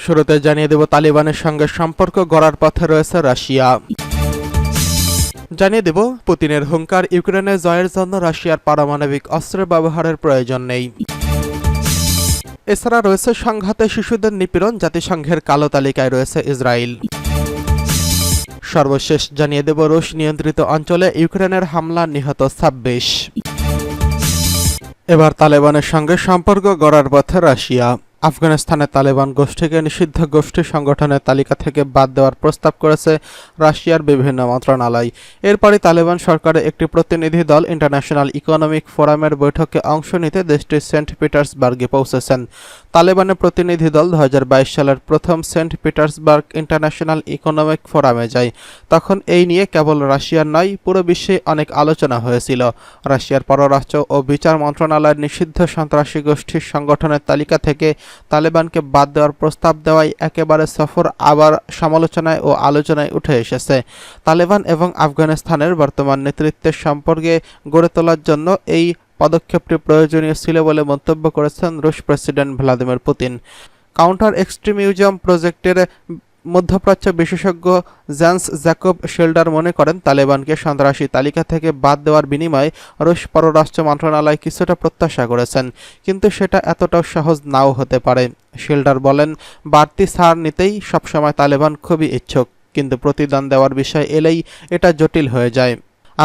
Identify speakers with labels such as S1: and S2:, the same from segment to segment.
S1: শুরুতে জানিয়ে দেব তালিবানের সঙ্গে সম্পর্ক গড়ার পথে রয়েছে রাশিয়া। জানিয়ে দেব পুতিনের হুঙ্কার, ইউক্রেনে জয়ের জন্য রাশিয়ার পারমাণবিক অস্ত্রের ব্যবহারের প্রয়োজন নেই। এছাড়া রয়েছে সংঘাতে শিশুদের নিপীড়ন, জাতিসংঘের কালো তালিকায় রয়েছে ইসরায়েল। সর্বশেষ জানিয়ে দেব রুশ নিয়ন্ত্রিত অঞ্চলে ইউক্রেনের হামলা, নিহত 26। এবার তালেবানের সঙ্গে সম্পর্ক গড়ার পথে রাশিয়া। আফগানিস্তানে তালেবান গোষ্ঠীকে নিষিদ্ধ গোষ্ঠী সংগঠনের তালিকা থেকে বাদ দেওয়ার প্রস্তাব করেছে রাশিয়ার বিভিন্ন মন্ত্রণালয়। এরপরই তালেবান সরকারের একটি প্রতিনিধি দল ইন্টারন্যাশনাল ইকোনমিক ফোরামের বৈঠকে অংশ নিতে দেশটির সেন্ট পিটার্সবার্গে পৌঁছেছেন। তালেবানের প্রতিনিধি দল 2022 সালের প্রথম সেন্ট পিটার্সবার্গ ইন্টারন্যাশনাল ইকোনমিক ফোরামে যায়। তখন এই নিয়ে কেবল রাশিয়ার নয়, পুরো বিশ্বে অনেক আলোচনা হয়েছিল। রাশিয়ার পররাষ্ট্র ও বিচার মন্ত্রণালয়ের নিষিদ্ধ সন্ত্রাসী গোষ্ঠীর সংগঠনের তালিকা থেকে তালেবানকে বাদ দেওয়ার প্রস্তাব দেওয়ায় একেবারে সফর আবার সমালোচনায় ও আলোচনায় উঠে এসেছে। তালেবান এবং আফগানিস্তানের বর্তমান নেতৃত্বের সম্পর্কে গড়ে তোলার জন্য এই পদক্ষেপটি প্রয়োজনীয় ছিল বলে মন্তব্য করেছেন রুশ president Vladimir Putin. Counter extremism প্রজেক্টের মধ্যপ্রাচ্য বিশেষজ্ঞ জান্স জ্যাকব শেল্ডার মনে করেন, তালেবানকে সন্ত্রাসী তালিকা থেকে বাদ দেওয়ার বিনিময়ে রুশ পররাষ্ট্র মন্ত্রণালয় কিছুটা প্রত্যাশা করেছেন, কিন্তু সেটা এতটাও সহজ নাও হতে পারে। শেল্ডার বলেন, বাড়তি ছাড় নিতেই সবসময় তালেবান খুবই ইচ্ছুক, কিন্তু প্রতিদান দেওয়ার বিষয় এলেই এটা জটিল হয়ে যায়।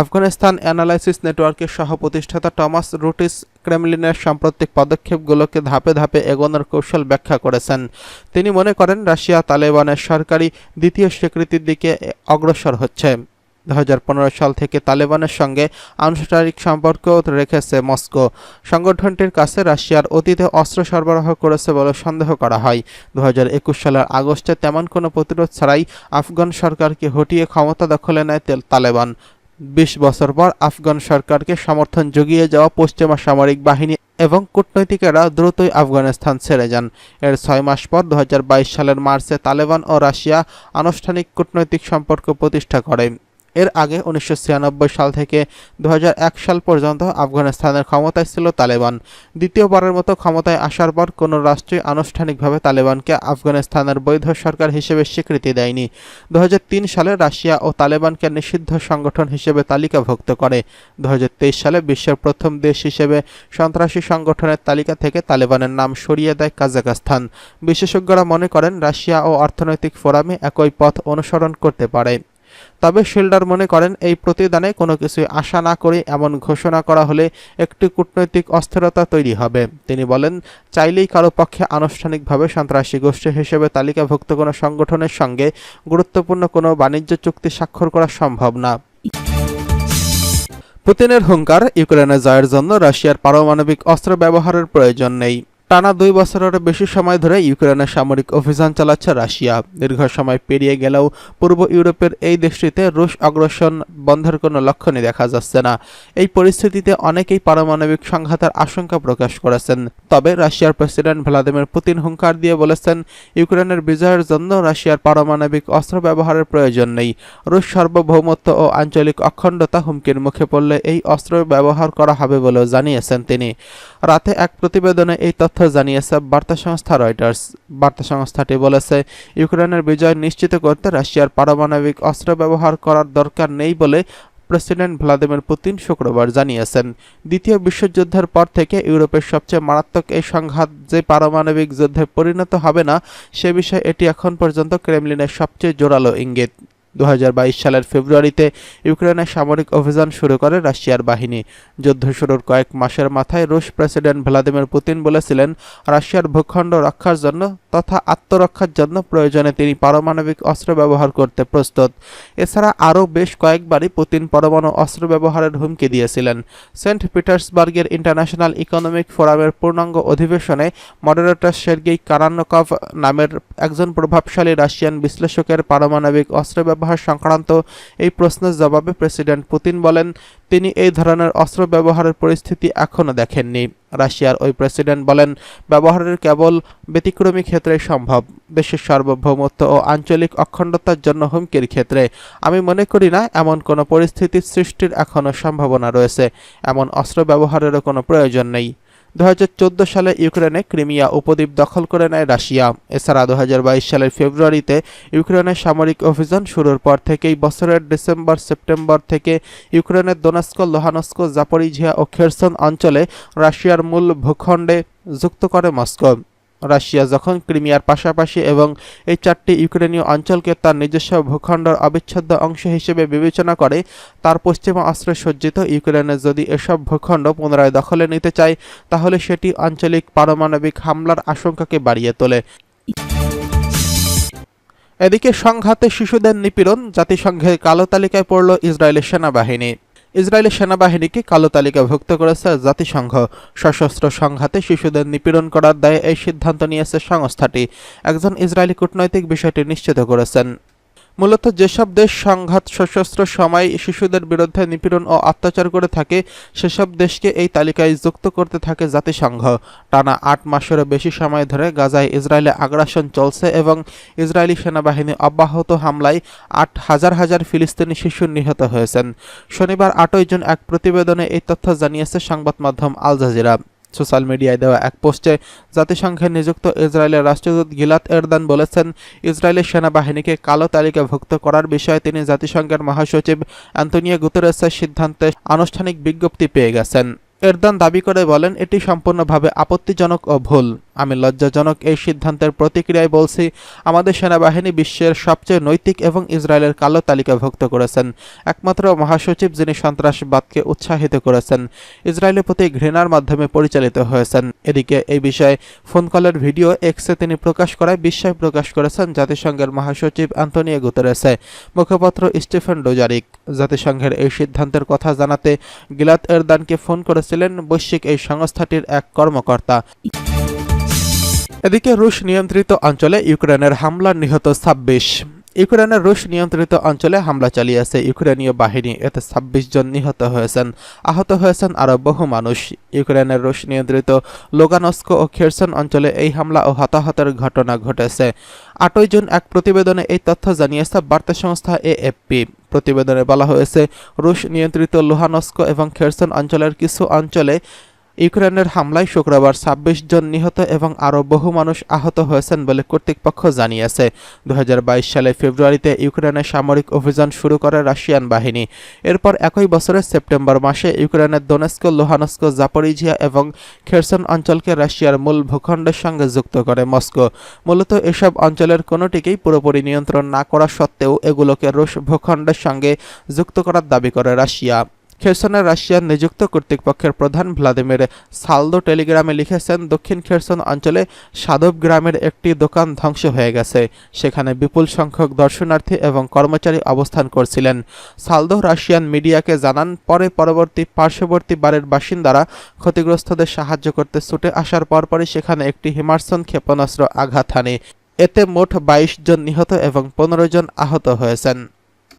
S1: আফগানিস্তান অ্যানালাইসিস নেটওয়ার্কের সহ-প্রতিষ্ঠাতা টমাস রুটিস ক্রেমলিনের সাম্প্রতিক পদক্ষেপগুলোকে ধাপে ধাপে এগোনোর কৌশল ব্যাখ্যা করেছেন। তিনি মনে করেন, রাশিয়া তালেবানের সরকারি দ্বিতীয় স্বীকৃতির দিকে অগ্রসর হচ্ছে। 2015 সাল থেকে তালেবানের সঙ্গে আনুষ্ঠানিক সম্পর্ক রেখেছে মস্কো। সংগঠনটির কাছে রাশিয়ার অতীতে অস্ত্র সরবরাহ করেছে বলে সন্দেহ করা হয়। 2021 সালের আগস্টে তেমন কোনো প্রতিরোধ ছাড়াই আফগান সরকারকে হটিয়ে ক্ষমতা দখলে নেয় তালেবান। 20 বছর পর আফগান সরকারকে সমর্থন জুগিয়ে যাওয়া পশ্চিমা সামরিক বাহিনী এবং কূটনৈতিকেরা দ্রুতই আফগানিস্তান ছেড়ে যান। এর 6 মাস পর 2022 সালের মার্চে তালেবান ও রাশিয়া আনুষ্ঠানিক কূটনৈতিক সম্পর্ক প্রতিষ্ঠা করে। এর আগে 1996 সাল থেকে 2001 সাল পর্যন্ত আফগানিস্তানের ক্ষমতায় ছিল তালেবান। দ্বিতীয়বারের মতো ক্ষমতায় আসার পর কোনো রাষ্ট্রই আনুষ্ঠানিকভাবে তালেবানকে আফগানিস্তানের বৈধ সরকার হিসেবে স্বীকৃতি দেয়নি। 2003 সালে রাশিয়া ও তালেবানকে নিষিদ্ধ সংগঠন হিসেবে তালিকাভুক্ত করে। 2023 সালে বিশ্বের প্রথম দেশ হিসেবে সন্ত্রাসী সংগঠনের তালিকা থেকে তালেবানের নাম সরিয়ে দেয় কাজাখস্তান। বিশেষজ্ঞরা মনে করেন, রাশিয়া ও অর্থনৈতিক ফোরামে একই পথ অনুসরণ করতে পারে। তবে শেল্ডার মনে করেন, এই প্রতিদানে কোনো কিছুই আশা না করে এমন ঘোষণা করা হলে একটি কূটনৈতিক অস্থিরতা তৈরি হবে। তিনি বলেন, চাইলেই কারো পক্ষে আনুষ্ঠানিকভাবে সন্ত্রাসী গোষ্ঠী হিসেবে তালিকাভুক্ত কোনো সংগঠনের সঙ্গে গুরুত্বপূর্ণ কোনো বাণিজ্য চুক্তি স্বাক্ষর করা সম্ভব না। পুতিনের হুঙ্কার, ইউক্রেনে জয়ের জন্য রাশিয়ার পারমাণবিক অস্ত্র ব্যবহারের প্রয়োজন নেই। টানা 2 বছরেরও বেশি সময় ধরে ইউক্রেনে সামরিক অভিযান চালাচ্ছে রাশিয়া। দীর্ঘ সময় পেরিয়ে গেলেও পূর্ব ইউরোপের এই দেশটিতে রুশ আগ্রাসন বন্ধের কোনো লক্ষণই দেখা যাচ্ছে না। এই পরিস্থিতিতে অনেকেই পারমাণবিক সংঘাতের আশঙ্কা প্রকাশ করেছেন। তবে রাশিয়ার প্রেসিডেন্ট ভ্লাদিমির পুতিন হুঙ্কার দিয়ে বলেছেন, ইউক্রেনের বিজয়ের জন্য রাশিয়ার পারমাণবিক অস্ত্র ব্যবহারের প্রয়োজন নেই। রুশ সার্বভৌমত্ব ও আঞ্চলিক অখণ্ডতা হুমকির মুখে পড়লে এই অস্ত্র ব্যবহার করা হবে বলেও জানিয়েছেন তিনি। রাতে এক প্রতিবেদনে এই তথ্য জানিয়েছে বার্তা সংস্থা রয়টার্স। বার্তা সংস্থাটি বলেছে, ইউক্রেনের বিজয় নিশ্চিত করতে রাশিয়ার পারমাণবিক অস্ত্র ব্যবহার করার দরকার নেই বলে প্রেসিডেন্ট ভ্লাদিমির পুতিন শুক্রবার জানিয়েছেন। দ্বিতীয় বিশ্বযুদ্ধের পর থেকে ইউরোপের সবচেয়ে মারাত্মক এই সংঘাত যে পারমাণবিক যুদ্ধে পরিণত হবে না, সে বিষয়ে এটি এখন পর্যন্ত ক্রেমলিনের সবচেয়ে জোরালো ইঙ্গিত। 2022 সালের ফেব্রুয়ারিতে ইউক্রেনে সামরিক অভিযান শুরু করে রাশিয়ার বাহিনী। যুদ্ধ শুরুর কয়েক মাসের মাথায় রুশ প্রেসিডেন্ট ভ্লাদিমির পুতিন বলেছিলেন, রাশিয়ার ভূখণ্ড রক্ষার জন্য তথা আত্মরক্ষার জন্য প্রয়োজনে তিনি পারমাণবিক অস্ত্র ব্যবহার করতে প্রস্তুত। এছাড়া আরও বেশ কয়েকবারই পুতিন পরমাণু অস্ত্র ব্যবহারের হুমকি দিয়েছিলেন। সেন্ট পিটার্সবার্গের ইন্টারন্যাশনাল ইকোনমিক ফোরামের পূর্ণাঙ্গ অধিবেশনে মডারেটর সের্গেই কারান্নকভ নামের একজন প্রভাবশালী রাশিয়ান বিশ্লেষকের পারমাণবিক অস্ত্র ব্যবহার সংক্রান্ত এই প্রশ্নের জবাবে প্রেসিডেন্ট পুতিন বলেন, তিনি এই ধরনের অস্ত্র ব্যবহারের পরিস্থিতি এখনও দেখেননি। রাশিয়ার ওই প্রেসিডেন্ট বলেন, ব্যবহারের কেবল ব্যতিক্রমী ক্ষেত্রে সম্ভব। দেশের সার্বভৌমত্ব ও আঞ্চলিক অখণ্ডতার জন্য হুমকির ক্ষেত্রে আমি মনে করি না এমন কোনো পরিস্থিতির সৃষ্টির এখনও সম্ভাবনা রয়েছে। এমন অস্ত্র ব্যবহারেরও কোনো প্রয়োজন নেই। 2014 সালে ইউক্রেনে ক্রিমিয়া উপদ্বীপ দখল করে নেয় রাশিয়া। এছাড়া 2022 সালের ফেব্রুয়ারিতে ইউক্রেনের সামরিক অভিযান শুরুর পর থেকেই বছরের ডিসেম্বর-সেপ্টেম্বর থেকে ইউক্রেনের দোনেৎস্ক, লুহানস্ক, জাপোরিঝিয়া ও খেরসন অঞ্চলে রাশিয়ার মূল ভূখণ্ডে যুক্ত করে মস্কো। রাশিয়া যখন ক্রিমিয়ার পাশাপাশি এবং এই 4টি ইউক্রেনীয় অঞ্চলকে তার নিজস্ব ভূখণ্ডের অবিচ্ছেদ্য অংশ হিসেবে বিবেচনা করে, তার পশ্চিমা অস্ত্রে সজ্জিত ইউক্রেনে যদি এসব ভূখণ্ড পুনরায় দখলে নিতে চায়, তাহলে সেটি আঞ্চলিক পারমাণবিক হামলার আশঙ্কাকে বাড়িয়ে তোলে। এদিকে সংঘাতে শিশুদের নিপীড়ন, জাতিসংঘের কালো তালিকায় পড়ল ইসরায়েলের সেনাবাহিনী। ইসরায়েলের সেনাবাহিনীকে কালো তালিকাভুক্ত করেছে জাতিসংঘ। সশস্ত্র সংঘাতে শিশুদের নিপীড়ন করার দায়ে এই সিদ্ধান্ত নিয়েছে সংস্থাটি। একজন ইসরায়েলি কূটনৈতিক বিষয়টি নিশ্চিত করেছেন। মূলত যেসব দেশ সংঘাত সশস্ত্র সময় শিশুদের বিরুদ্ধে নিপীড়ন ও অত্যাচার করে থাকে, সেসব দেশকে এই তালিকায় যুক্ত করতে থাকে জাতিসংঘ। টানা 8 মাসেরও বেশি সময় ধরে গাজায় ইসরায়েলে আগ্রাসন চলছে এবং ইসরায়েলি সেনাবাহিনী অব্যাহত হামলায় হাজার হাজার ফিলিস্তিনি শিশু নিহত হয়েছেন। শনিবার 8 জুন এক প্রতিবেদনে এই তথ্য জানিয়েছে সংবাদ মাধ্যম আল জাজিরা। সোশ্যাল মিডিয়ায় দেওয়া এক পোস্টে জাতিসংঘে নিযুক্ত ইসরায়েলের রাষ্ট্রদূত গিলাদ এরদান বলেছেন, ইসরায়েলের সেনাবাহিনীকে কালো তালিকাভুক্ত করার বিষয়ে তিনি জাতিসংঘের মহাসচিব অ্যান্তোনিও গুতেরেসের সিদ্ধান্তে আনুষ্ঠানিক বিজ্ঞপ্তি পেয়ে গেছেন। এরদান দাবি করে বলেন, এটি সম্পূর্ণভাবে আপত্তিজনক ও ভুল। আমি লজ্জাজনক এই সিদ্ধান্তের প্রতিক্রিয়ায় বলছি, আমাদের সেনাবাহিনী বিশ্বের সবচেয়ে নৈতিক এবং ইসরায়েলের কালো তালিকাভুক্ত করেছেন। একমাত্র মহাসচিব যিনি সন্ত্রাসবাদকে উৎসাহিত করেছেন, ইসরায়েলের প্রতি ঘৃণার মাধ্যমে পরিচালিত হয়েছেন। এদিকে এই বিষয়ে ফোন কলের ভিডিও এক্সে তিনি প্রকাশ করায় বিস্ময় প্রকাশ করেছেন জাতিসংঘের মহাসচিব অ্যান্তোনিও গুতেরেসে। মুখপাত্র স্টিফেন ডুজারিক জাতিসংঘের এই সিদ্ধান্তের কথা জানাতে গিলাদ এরদানকে ফোন করেছিলেন বৈশ্বিক এই সংস্থাটির এক কর্মকর্তা। এদিকে রুশ নিয়ন্ত্রিত অঞ্চলে ইউক্রেনের হামলায় নিহত 26। ইউক্রেনের রুশ নিয়ন্ত্রিত অঞ্চলে হামলা চালিয়েছে ইউক্রেনীয় বাহিনী। এতে 26 জন নিহত হয়েছেন, আহত হয়েছেন আরও বহু মানুষ। ইউক্রেনের রুশ নিয়ন্ত্রিত লুগানস্ক ও খেরসন অঞ্চলে এই হামলা ও হতাহতের ঘটনা ঘটেছে। 8 জুন এক প্রতিবেদনে এই তথ্য জানিয়েছে বার্তা সংস্থা এএফপি। প্রতিবেদনে বলা হয়েছে, রুশ নিয়ন্ত্রিত লুহানস্ক এবং খেরসন অঞ্চলের কিছু অঞ্চলে ইউক্রেনের হামলায় শুক্রবার 26 জন নিহত এবং আরও বহু মানুষ আহত হয়েছেন বলে কর্তৃপক্ষ জানিয়েছে। 2022 সালের ফেব্রুয়ারিতে ইউক্রেনের সামরিক অভিযান শুরু করে রাশিয়ান বাহিনী। এরপর একই বছরের সেপ্টেম্বর মাসে ইউক্রেনের দোনেৎস্ক, লুহানস্ক, জাপোরিঝিয়া এবং খেরসন অঞ্চলকে রাশিয়ার মূল ভূখণ্ডের সঙ্গে যুক্ত করে মস্কো। মূলত এসব অঞ্চলের কোনোটিকেই পুরোপুরি নিয়ন্ত্রণ না করা সত্ত্বেও এগুলোকে রুশ ভূখণ্ডের সঙ্গে যুক্ত করার দাবি করে রাশিয়া। খেরসনের রাশিয়ার নিযুক্ত কর্তৃপক্ষের প্রধান ভ্লাদিমির সালদো টেলিগ্রামে লিখেছেন, দক্ষিণ খেরসন অঞ্চলে সাদব গ্রামের একটি দোকান ধ্বংস হয়ে গেছে। সেখানে বিপুল সংখ্যক দর্শনার্থী এবং কর্মচারী অবস্থান করছিলেন। সালদো রাশিয়ান মিডিয়াকে জানান, পরবর্তী পার্শ্ববর্তী বাড়ির বাসিন্দারা ক্ষতিগ্রস্তদের সাহায্য করতে ছুটে আসার পরপরই সেখানে একটি হিমার্সন ক্ষেপণাস্ত্র আঘাত হানে। এতে মোট 22 জন নিহত এবং 15 জন আহত হয়েছেন।